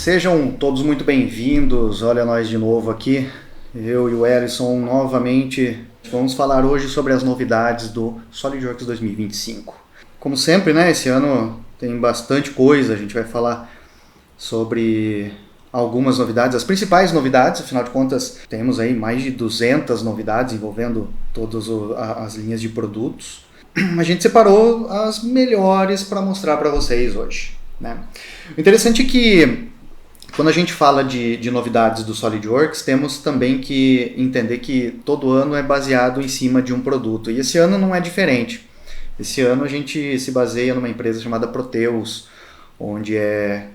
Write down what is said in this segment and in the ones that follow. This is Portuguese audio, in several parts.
Sejam todos muito bem-vindos, olha nós de novo aqui, eu e o Ellison novamente vamos falar hoje sobre as novidades do SolidWorks 2025. Como sempre, né, esse ano tem bastante coisa, a gente vai falar sobre algumas novidades, as principais novidades, afinal de contas temos aí mais de 200 novidades envolvendo todas as linhas de produtos. A gente separou as melhores para mostrar para vocês hoje, né? O interessante é que quando a gente fala de novidades do SolidWorks, temos também que entender que todo ano é baseado em cima de um produto. E esse ano não é diferente. Esse ano a gente se baseia numa empresa chamada Proteus, onde é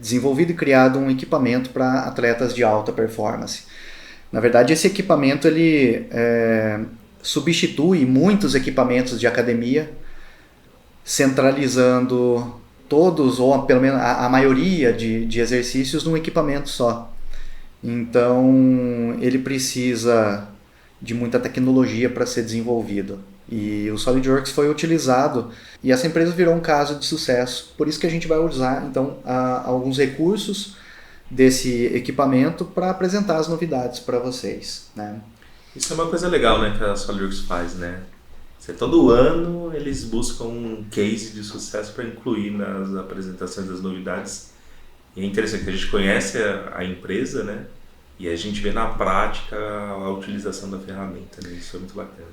desenvolvido e criado um equipamento para atletas de alta performance. Na verdade, esse equipamento ele substitui muitos equipamentos de academia, centralizando todos, ou pelo menos a maioria de exercícios num equipamento só. Então, ele precisa de muita tecnologia para ser desenvolvido. E o SolidWorks foi utilizado e essa empresa virou um caso de sucesso. Por isso que a gente vai usar, então, alguns recursos desse equipamento para apresentar as novidades para vocês, né? Isso é uma coisa legal, né, que a SolidWorks faz, né? Todo ano eles buscam um case de sucesso para incluir nas apresentações das novidades. E é interessante que a gente conhece a empresa, né? E a gente vê na prática a utilização da ferramenta, né? Isso é muito bacana.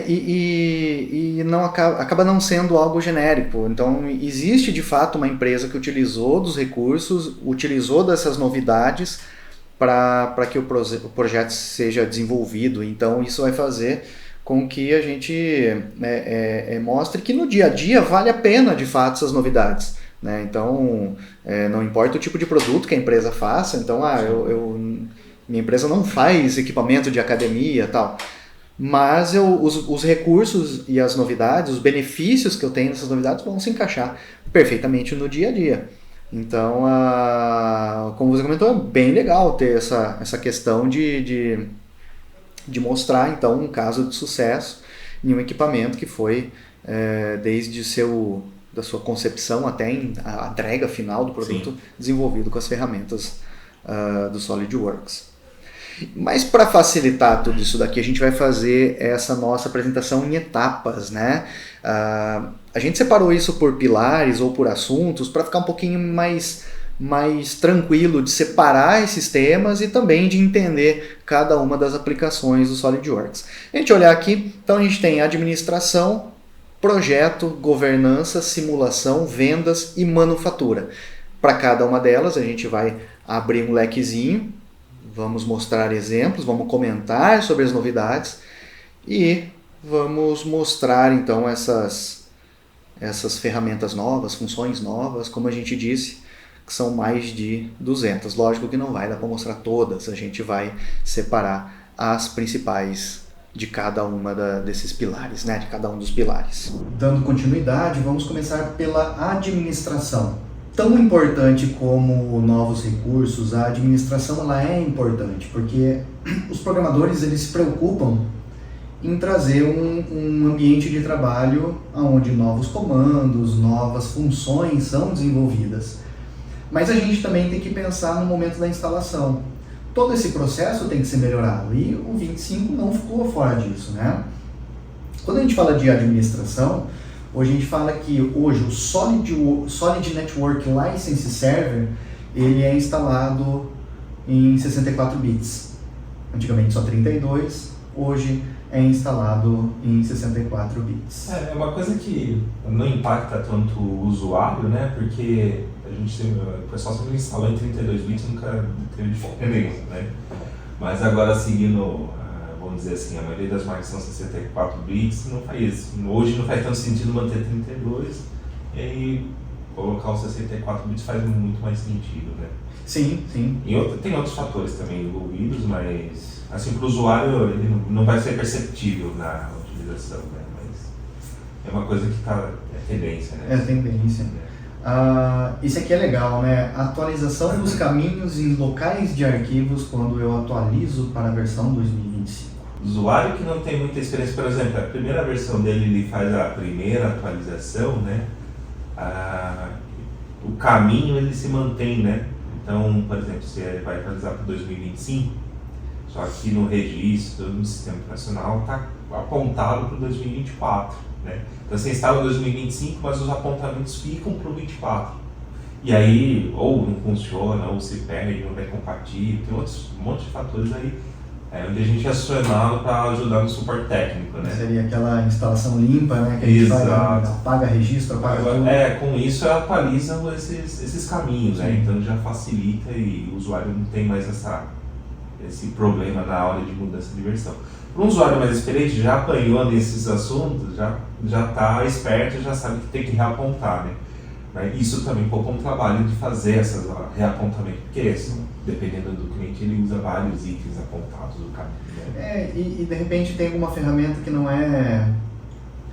E não acaba não sendo algo genérico. Então, existe de fato uma empresa que utilizou dos recursos, utilizou dessas novidades para que o projeto seja desenvolvido. Então, isso vai fazer com que a gente mostre que no dia a dia vale a pena de fato essas novidades, né? Então, não importa o tipo de produto que a empresa faça, então minha empresa não faz equipamento de academia e tal, mas os recursos e as novidades, os benefícios que eu tenho nessas novidades vão se encaixar perfeitamente no dia a dia. Então, como você comentou, é bem legal ter essa questão de mostrar, então, um caso de sucesso em um equipamento que foi, desde da sua concepção até a entrega final do produto, sim, desenvolvido com as ferramentas do SolidWorks. Mas para facilitar tudo isso daqui, a gente vai fazer essa nossa apresentação em etapas, né? A gente separou isso por pilares ou por assuntos para ficar um pouquinho mais tranquilo de separar esses temas e também de entender cada uma das aplicações do SolidWorks. A gente olhar aqui, então a gente tem administração, projeto, governança, simulação, vendas e manufatura. Para cada uma delas a gente vai abrir um lequezinho, vamos mostrar exemplos, vamos comentar sobre as novidades e vamos mostrar então essas ferramentas novas, funções novas, como a gente disse, que são mais de 200. Lógico que não vai dar para mostrar todas, a gente vai separar as principais de cada uma desses pilares, né? De cada um dos pilares. Dando continuidade, vamos começar pela administração. Tão importante como novos recursos, a administração ela é importante, porque os programadores eles se preocupam em trazer um ambiente de trabalho onde novos comandos, novas funções são desenvolvidas. Mas a gente também tem que pensar no momento da instalação. Todo esse processo tem que ser melhorado e o 25 não ficou fora disso, né? Quando a gente fala de administração, hoje a gente fala que hoje o Solid Network License Server ele é instalado em 64 bits. Antigamente só 32, hoje é instalado em 64 bits. É uma coisa que não impacta tanto o usuário, né? Porque o pessoal sempre instalou em 32 bits e nunca teve diferença, né? Mas agora seguindo, vamos dizer assim, a maioria das máquinas são 64 bits, não faz. Hoje não faz tanto sentido manter 32 e aí colocar os 64 bits faz muito mais sentido, né? Sim, sim. E tem outros fatores também envolvidos, mas assim, para o usuário ele não vai ser perceptível na utilização, né? Mas é uma coisa que é tendência, né? É tendência. Isso aqui é legal, né? Atualização dos caminhos em locais de arquivos quando eu atualizo para a versão 2025. O usuário que não tem muita experiência, por exemplo, a primeira versão dele ele faz a primeira atualização, né? O caminho ele se mantém, né? Então, por exemplo, você vai atualizar para 2025, só que no registro, no sistema operacional, está apontado para 2024. Né? Então você instala 2025, mas os apontamentos ficam para o 24. E aí, ou não funciona, ou se perde, ou não é compatível, tem um monte de fatores aí. Onde a gente é acionado para ajudar no suporte técnico, né? Seria aquela instalação limpa, né? Que a gente vai, apaga registro, apaga tudo. Com isso atualiza esses caminhos, né? Então já facilita e o usuário não tem mais esse problema na hora de mudança de versão. Para um usuário mais experiente, já apanhou nesses assuntos, já está esperto, já sabe que tem que reapontar, né? Isso também pouco um trabalho de fazer essas reapontamentos, porque dependendo do cliente ele usa vários itens apontados do caminho. Né? E de repente tem alguma ferramenta que não é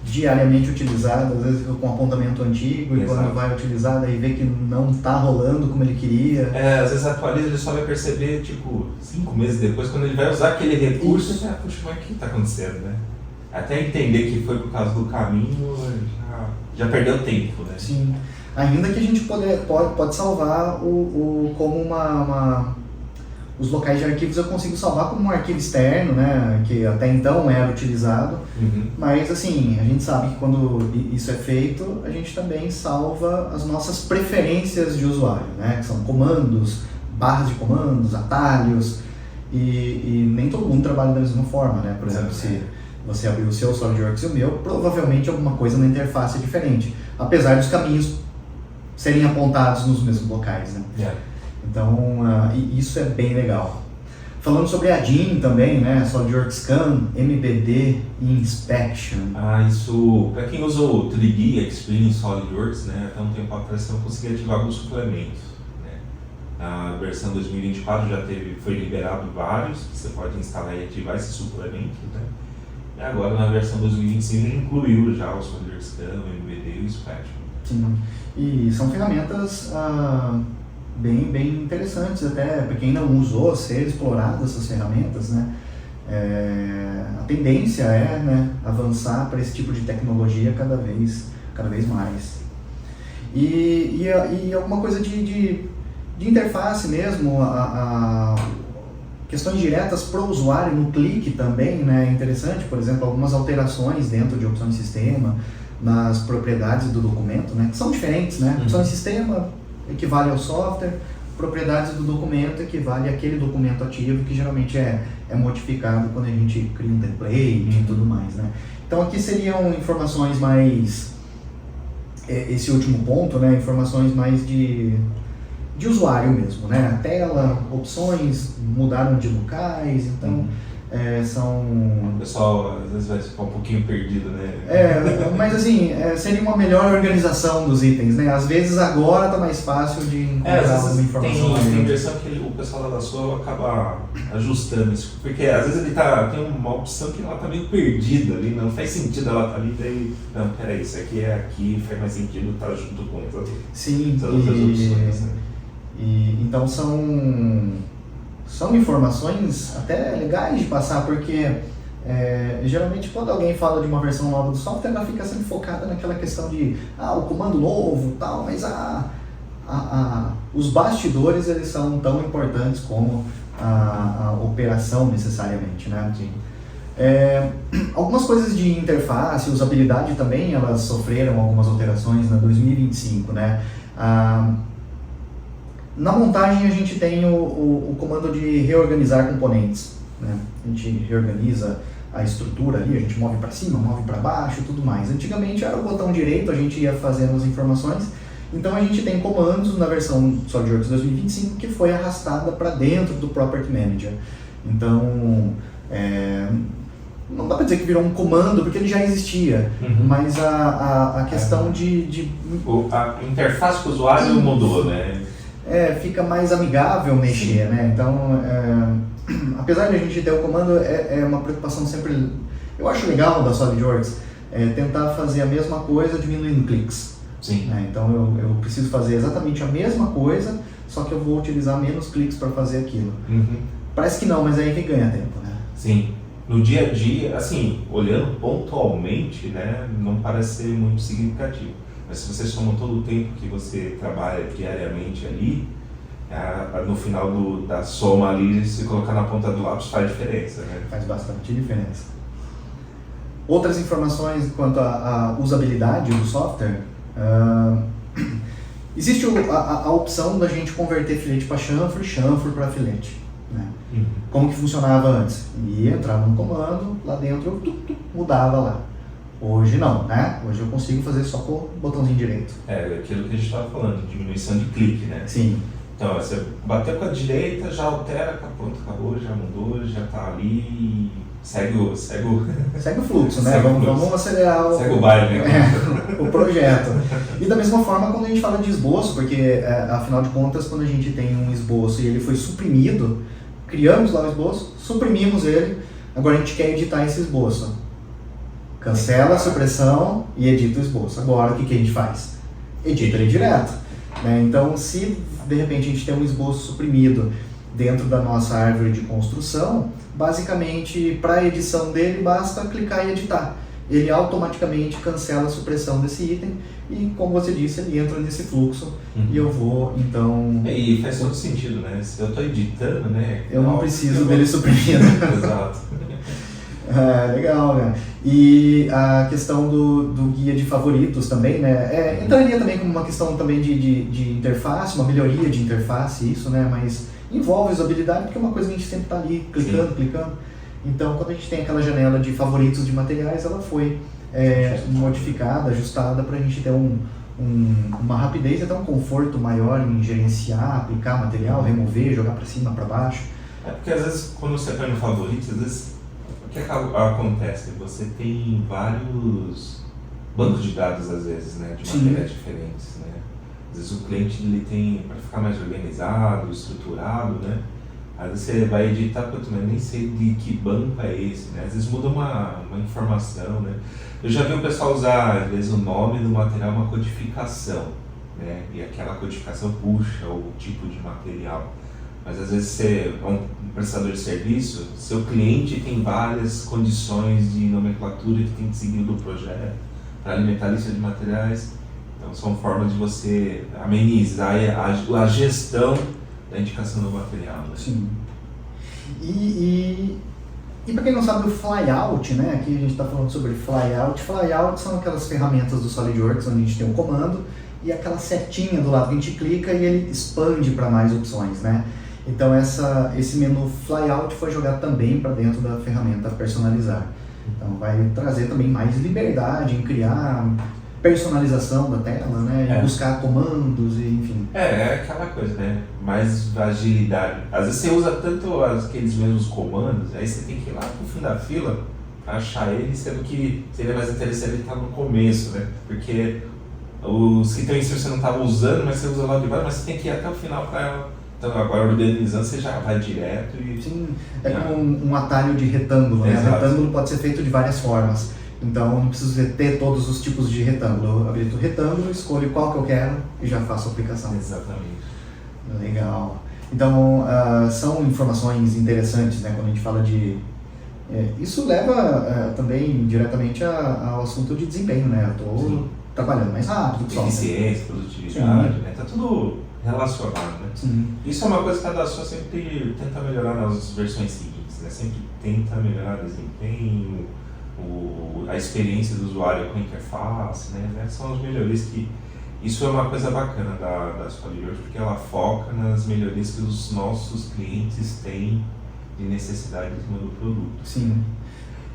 diariamente utilizada, às vezes com apontamento antigo. Exato. E quando vai utilizar daí vê que não está rolando como ele queria. Às vezes atualiza, ele só vai perceber 5 meses depois, quando ele vai usar aquele recurso, puxa, mas o que está acontecendo, né? Até entender que foi por causa do caminho, já perdeu tempo, né? Sim. Ainda que a gente pode salvar como os locais de arquivos eu consigo salvar como um arquivo externo, né, que até então era utilizado, mas assim, a gente sabe que quando isso é feito, a gente também salva as nossas preferências de usuário, né, que são comandos, barras de comandos, atalhos, e nem todo mundo trabalha da mesma forma, né, por exemplo, se você abrir o seu SolidWorks e o meu, provavelmente alguma coisa na interface é diferente, apesar dos caminhos serem apontados nos mesmos locais, né? Então, isso é bem legal. Falando sobre a DIN também, né? SolidWorks Scan, MBD e Inspection. Isso, para quem usa o 3D Experience SolidWorks, né? Até um tempo atrás eu consegui ativar alguns suplementos. Né? Na versão 2024 foi liberado vários, que você pode instalar e ativar esses suplementos, né? E agora na versão 2025 a gente incluiu já o SolidWorks Scan, o MBD e o Inspection. Sim, e são ferramentas bem interessantes até para quem não usou, ser explorado essas ferramentas, né? A tendência é, né, avançar para esse tipo de tecnologia cada vez mais. E alguma coisa de interface mesmo, questões diretas para o usuário no clique também, né, é interessante, por exemplo, algumas alterações dentro de opções de sistema, nas propriedades do documento, né, que são diferentes, né? Opções de sistema equivale ao software, propriedades do documento equivale àquele documento ativo que geralmente é modificado quando a gente cria um template e tudo mais, né? Então aqui seriam informações mais, esse último ponto, né, informações mais de usuário mesmo, né? A tela, opções, mudaram de locais, então são... O pessoal às vezes vai ficar um pouquinho perdido, né? Mas assim, seria uma melhor organização dos itens, né? Às vezes agora está mais fácil de encontrar uma informação. Tem versão que o pessoal da sua acaba ajustando isso, porque às vezes tem uma opção que ela está meio perdida ali, não faz sentido ela estar ali, daí, não, peraí, isso aqui é aqui, faz mais sentido estar junto com essas outras opções, né? Então são informações até legais de passar, porque geralmente quando alguém fala de uma versão nova do software, ela fica sempre focada naquela questão de o comando novo e tal, mas os bastidores eles são tão importantes como a operação necessariamente, né? Algumas coisas de interface, usabilidade também, elas sofreram algumas alterações na 2025, né? Na montagem a gente tem o comando de reorganizar componentes, né? A gente reorganiza a estrutura ali, a gente move para cima, move para baixo e tudo mais. Antigamente era o botão direito, a gente ia fazendo as informações, então a gente tem comandos na versão SolidWorks 2025 que foi arrastada para dentro do Property Manager. Então, não dá para dizer que virou um comando, porque ele já existia, mas a questão a interface com o usuário mudou, né? Fica mais amigável mexer, né? Então, apesar de a gente ter o comando, é uma preocupação sempre, eu acho legal da SolidWorks, tentar fazer a mesma coisa diminuindo cliques. Sim. Então eu preciso fazer exatamente a mesma coisa, só que eu vou utilizar menos cliques para fazer aquilo. Parece que não, mas aí que ganha tempo, né? Sim. No dia a dia, assim, olhando pontualmente, né, não parece ser muito significativo. Mas se você soma todo o tempo que você trabalha diariamente ali, no final da soma ali, se colocar na ponta do lápis faz diferença, né? Faz bastante diferença. Outras informações quanto à usabilidade do software, existe a opção da gente converter filete para chanfre para filete. Né? Como que funcionava antes? Ia, entrava no comando, lá dentro mudava lá. Hoje não, né? Hoje eu consigo fazer só com o botãozinho direito. Aquilo que a gente estava falando, diminuição de clique, né? Sim. Então, você bateu com a direita, já altera, pronto, acabou, já mudou, já está ali, segue o fluxo, né? Vamos acelerar o baile, né? O projeto. E da mesma forma quando a gente fala de esboço, porque afinal de contas, quando a gente tem um esboço e ele foi suprimido, criamos lá o esboço, suprimimos ele, agora a gente quer editar esse esboço. Cancela a supressão e edita o esboço. Agora o que a gente faz? Edita ele direto. Né? Então, se de repente a gente tem um esboço suprimido dentro da nossa árvore de construção, basicamente para a edição dele basta clicar e editar. Ele automaticamente cancela a supressão desse item e, como você disse, ele entra nesse fluxo e eu vou, então... E faz todo sentido, né? Se eu estou editando, né? Eu não preciso dele suprimido. Exato. Legal, né? E a questão do guia de favoritos também, né? Entraria também como uma questão também de interface, uma melhoria de interface, isso, né? Mas envolve usabilidade porque é uma coisa que a gente sempre está ali clicando. Então, quando a gente tem aquela janela de favoritos de materiais, ela foi modificada, ajustada para a gente ter uma rapidez e até um conforto maior em gerenciar, aplicar material, remover, jogar para cima, para baixo. Porque às vezes, quando você põe no favoritos, às vezes o que acontece? Você tem vários bancos de dados, às vezes, né, de materiais diferentes, né? Às vezes o cliente ele tem, para ficar mais organizado, estruturado, né? Às vezes você vai editar, mas nem sei de que banco é esse, né? Às vezes muda uma informação, né? Eu já vi o pessoal usar, às vezes, o nome do material, uma codificação, né? E aquela codificação puxa o tipo de material. Mas às vezes você é um prestador de serviço, seu cliente tem várias condições de nomenclatura que tem que seguir do projeto para alimentar a lista de materiais. Então são formas de você amenizar a gestão da indicação do material. Né? Sim. E para quem não sabe o flyout, né? Aqui a gente está falando sobre flyout. Flyout são aquelas ferramentas do SolidWorks onde a gente tem um comando e aquela setinha do lado que a gente clica e ele expande para mais opções, né? Então esse menu flyout foi jogado também para dentro da ferramenta personalizar. Então vai trazer também mais liberdade em criar personalização da tela, né? E buscar comandos e enfim. É aquela coisa, né? Mais agilidade. Às vezes você usa tanto aqueles mesmos comandos, aí você tem que ir lá pro fim da fila para achar ele, sendo que seria mais interessante ele estar no começo, né? Porque os que estão em cima você não estava usando, mas você usa lá de baixo, mas você tem que ir até o final para... Então agora organizando você já vai direto e... Sim, como um atalho de retângulo, né? O retângulo pode ser feito de várias formas. Então não preciso ter todos os tipos de retângulo. Eu habilito o retângulo, escolho qual que eu quero e já faço a aplicação. Exatamente. Legal. Então são informações interessantes, né? Quando a gente fala de... isso leva também diretamente ao assunto de desempenho, né? Eu estou trabalhando mais rápido. Eficiência, produtividade, né? Tá tudo relacionado, né? Sim. Isso é uma coisa que a Dassault sempre tenta melhorar nas versões seguintes, né? Sempre tenta melhorar o desempenho, a experiência do usuário com a interface, né? São as melhorias que... Isso é uma coisa bacana da SolidWorks, porque ela foca nas melhorias que os nossos clientes têm de necessidade em cima do produto. Sim.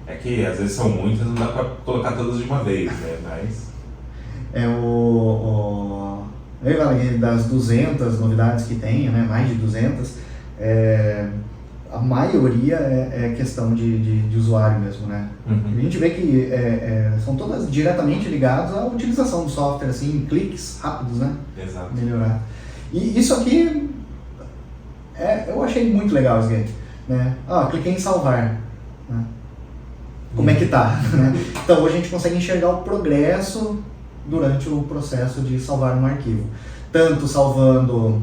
É que às vezes são muitas, não dá para colocar todas de uma vez, né? Mas... das 200 novidades que tem, né, mais de 200, a maioria é questão de usuário mesmo, né? Uhum. A gente vê que são todas diretamente ligadas à utilização do software, assim, cliques rápidos, né? Exato. Melhorar. E isso aqui, eu achei muito legal isso aqui, né? Cliquei em salvar, né? Como é que tá? Né? Então hoje a gente consegue enxergar o progresso durante o processo de salvar um arquivo. Tanto salvando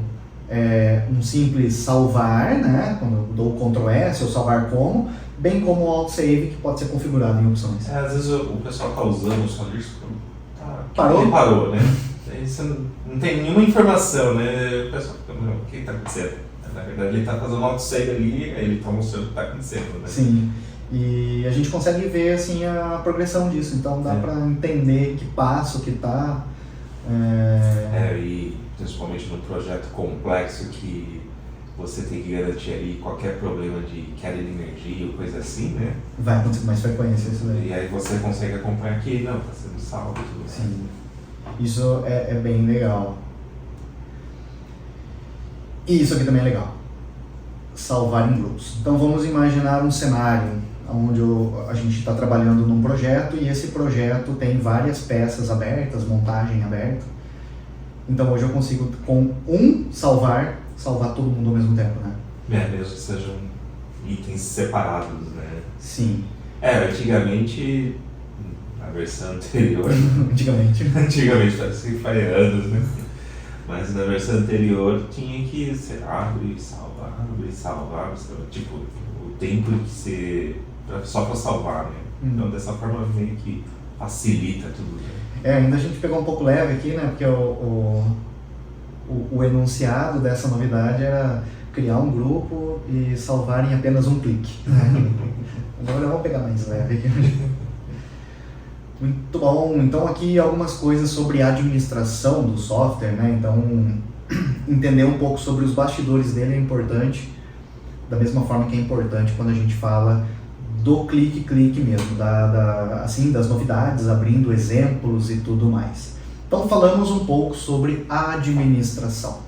um simples salvar, né, quando eu dou o Ctrl S ou salvar como, bem como o Alt Save, que pode ser configurado em opções. Às vezes o pessoal está usando o SolidWorks, tá Parou? Ele parou, né? Você não tem nenhuma informação, né? O pessoal fica, o que está acontecendo? Na verdade, ele está fazendo um autosave ali, aí ele está mostrando o que está acontecendo, né? Sim. E a gente consegue ver assim a progressão disso, então dá para entender que passo que está. E principalmente num projeto complexo que você tem que garantir ali qualquer problema de queda de energia ou coisa assim, né? Vai acontecer com mais frequência isso daí. E aí você consegue acompanhar que não, está sendo salvo e tudo. Sim. Isso é bem legal. E isso aqui também é legal. Salvar em grupos. Então vamos imaginar um cenário onde a gente está trabalhando num projeto e esse projeto tem várias peças abertas, montagem aberta. Então hoje eu consigo com salvar todo mundo ao mesmo tempo, né? Mesmo que sejam itens separados, né? Sim. Antigamente, a versão anterior... Antigamente parece que faz anos, né? Mas na versão anterior tinha que ser abre e salvar, tipo, o tempo que você... só para salvar, né? Então dessa forma meio que facilita tudo, né? Ainda a gente pegou um pouco leve aqui, né? Porque o enunciado dessa novidade era criar um grupo e salvar em apenas um clique. Agora vamos pegar mais leve aqui. Muito bom. Então aqui algumas coisas sobre a administração do software, né? Então entender um pouco sobre os bastidores dele é importante, da mesma forma que é importante quando a gente fala do clique mesmo, das novidades, abrindo exemplos e tudo mais. Então falamos um pouco sobre a administração.